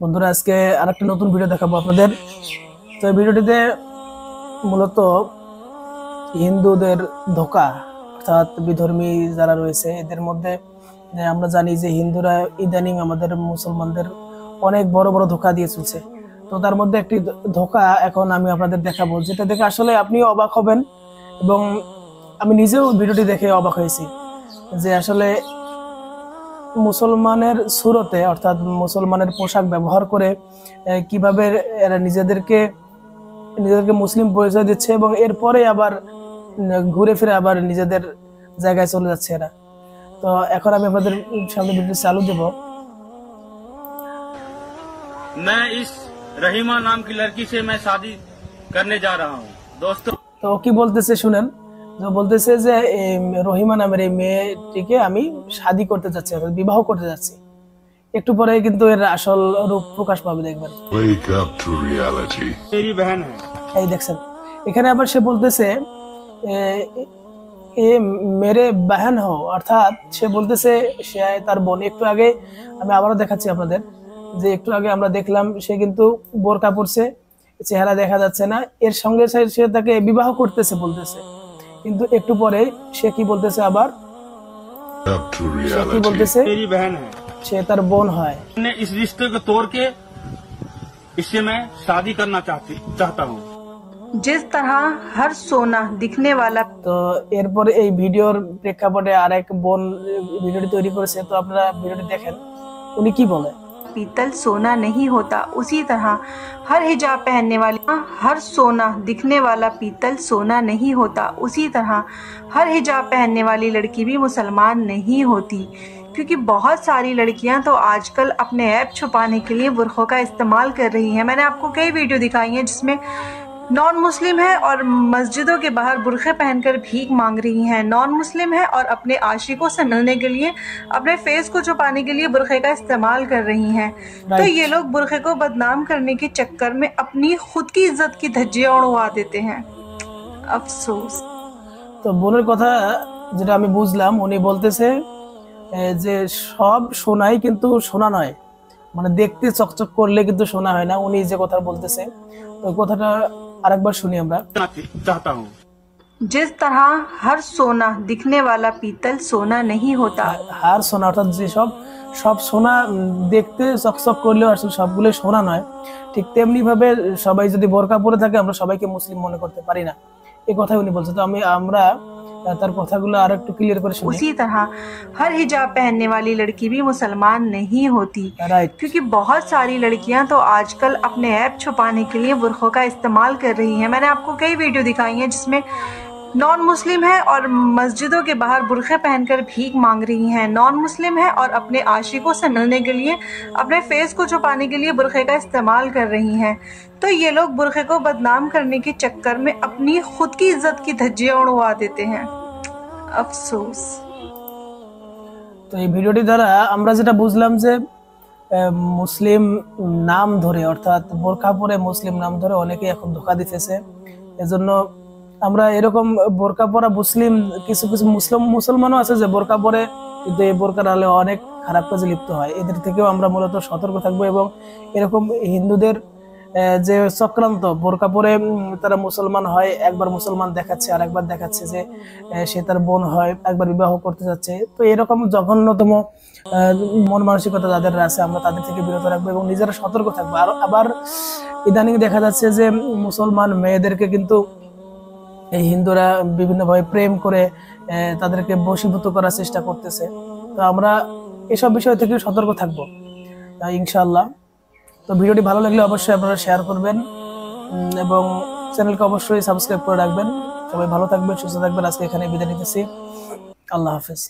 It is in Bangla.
বন্ধুরা, আজকে আরেকটা নতুন ভিডিও দেখাবো আপনাদের। তো এই ভিডিওটিতে মূলত হিন্দুদের ধোঁকা, অর্থাৎ বিধর্মী যারা রয়েছে এদের মধ্যে আমরা জানি যে হিন্দুরা ইদানিং আমাদের মুসলমানদের অনেক বড় বড় ধোঁকা দিয়ে চলছে। তো তার মধ্যে একটি ধোঁকা এখন আমি আপনাদের দেখাবো, যেটা দেখে আসলে আপনিও অবাক হবেন এবং আমি নিজেও ভিডিওটি দেখে অবাক হয়েছি যে আসলে মুসলমানের সুরতে অর্থাৎ মুসলমানের পোশাক ব্যবহার করে কিভাবে এরা নিজেদেরকে মুসলিম পরিচয় দিচ্ছে এবং এরপরে আবার ঘুরে ফিরে আবার নিজেদের জায়গায় চলে যাচ্ছে এরা। তো এখন আমি আপনাদের সামনে ভিডিও চালু দেব। मैं इस रहीमा नाम की लड़की से मैं शादी करने जा रहा हूँ दोस्तों। তো কি বলতেছে শুনেন, যে বলতেছে যে রহিমা নামের এই মেয়েটিকে আমি শাদী করতে যাচ্ছি, বিবাহ করতে যাচ্ছি। একটু পরে কিন্তু এর আসল রূপ প্রকাশ পাবে, দেখবেন। Wake up to reality. मेरी बहन है। এই দেখছেন, এখানে আবার সে বলতেছে এ মেরে বাহন হো, অর্থাৎ সে বলতেছে সে তার বোন। একটু আগে আমি আবারও দেখাচ্ছি আপনাদের, যে একটু আগে আমরা দেখলাম সে কিন্তু বোরকা পরছে, চেহারা দেখা যাচ্ছে না, এর সঙ্গে সে তাকে বিবাহ করতেছে বলতেছে। কিন্তু একটু পরে সে কি বলতেছে আবার, Up to সে কি reality. বলতেছে मेरी बहन है। সে তার বোন হয়। मैंने इस रिश्ते को तोड़ के इससे मैं शादी करना चाहता हूँ। जिस तरह हर सोना दिखने वाला তো এরপরে এই ভিডিওর প্রেক্ষাপটে আরেক বোন ভিডিওটি তৈরি করেছে, তো আপনারা ভিডিওটি দেখেন উনি কি বলে। पीतल सोना नहीं होता, उसी तरह हर हिजाब पहनने वाली हर सोना दिखने वाला पीतल सोना नहीं होता, उसी तरह हर हिजाब पहनने वाली लड़की भी मुसलमान नहीं होती। क्योंकि बहुत सारी लड़कियां तो आजकल अपने ऐप छुपाने के लिए बुरखों का इस्तेमाल कर रही हैं। मैंने आपको कई वीडियो दिखाई हैं जिसमें नॉन मुस्लिम है और मस्जिदों के बाहर बुरखे पहनकर भीख मांग रही हैं, नॉन मुस्लिम है और अपने आशिकों से मिलने के लिए अपने फेस को छुपाने के लिए बुरखे का इस्तेमाल कर रही हैं। तो ये लोग बुरखे को बदनाम करने के चक्कर में अपनी खुद की इज्जत की धज्जियां उड़वा देते हैं। अफसोस। তো বোনের কথা যেটা আমি বুঝলাম, উনি বলতেছে যে সব সোনাই কিন্তু সোনা নয়, মানে দেখতে চকচক করলে কিন্তু সোনা হয় না। উনি যে কথা বলতেছে ওই কথাটা আরেকবার শুনি আমরা। चाहता हूँ। जिस तरह हर सोना दिखने वाला पीतल सोना नहीं होता, হার সোনা অর্থাৎ যে সব সোনা দেখতে চকচক করলেও আসলে সবগুলো সোনা নয়, ঠিক তেমনি ভাবে সবাই যদি বোরকা পরে থাকে আমরা সবাইকে মুসলিম মনে করতে পারি না, এই কথাই উনি বলছে। তো আমরা তার কথাগুলো আরো একটু ক্লিয়ার করে শুনি। उसी तरह हर हिजाब पहनने वाली लड़की भी मुसलमान नहीं होती। রাইট। क्योंकि बहुत सारी लड़कियां तो आजकल अपने ऐप छुपाने के लिए बुरखों का इस्तेमाल कर रही हैं। मैंने आपको कई वीडियो दिखाई हैं जिसमें नॉन मुस्लिम है और मस्जिदों के बाहर बुरखे पहनकर भीख मांग रही हैं, नॉन मुस्लिम है और अपने आशिकों से मिलने के लिए अपने फेस को छुपाने के लिए बुरखे का इस्तेमाल कर रही हैं। तो ये लोग बुरखे को बदनाम करने के चक्कर में अपनी खुद की इज्जत की धज्जियां उड़वा देते हैं। अफसोस। তো এই ভিডিওটি দ্বারা আমরা যেটা বুঝলাম যে মুসলিম নাম ধরে অর্থাৎ বোরকা পরে মুসলিম নাম ধরে অনেকে এখন ধোঁকা দিতেছে। এজন্য আমরা এরকম বোরকা পরা মুসলিম কিছু কিছু মুসলমানও আছে যে বোরকা পরে, কিন্তু এই বোরকার আলে অনেক খারাপ কাজে লিপ্ত হয়। এদের থেকেও আমরা মূলত সতর্ক থাকবো এবং এরকম হিন্দুদের যে চক্রান্ত, বোরকা পরে তারা মুসলমান হয়, একবার মুসলমান দেখাচ্ছে আর একবার দেখাচ্ছে যে সে তার বোন হয়, একবার বিবাহ করতে যাচ্ছে। তো এরকম জঘন্যতম মন মানসিকতা যাদের আছে আমরা তাদের থেকে বিরত রাখবো এবং নিজেরা সতর্ক থাকবো। আর আবার ইদানিং দেখা যাচ্ছে যে মুসলমান মেয়েদেরকে কিন্তু এই হিন্দুরা বিভিন্নভাবে প্রেম করে তাদেরকে বশীভূত করার চেষ্টা করতেছে। তো আমরা এসব বিষয় থেকে সতর্ক থাকবো ইনশাআল্লাহ। তো ভিডিওটি ভালো লাগলে অবশ্যই আপনারা শেয়ার করবেন এবং চ্যানেলকে অবশ্যই সাবস্ক্রাইব করে রাখবেন। সবাই ভালো থাকবেন, সুস্থ থাকবেন। আজকে এখানে বিদায় নিতেছি। আল্লাহ হাফেজ।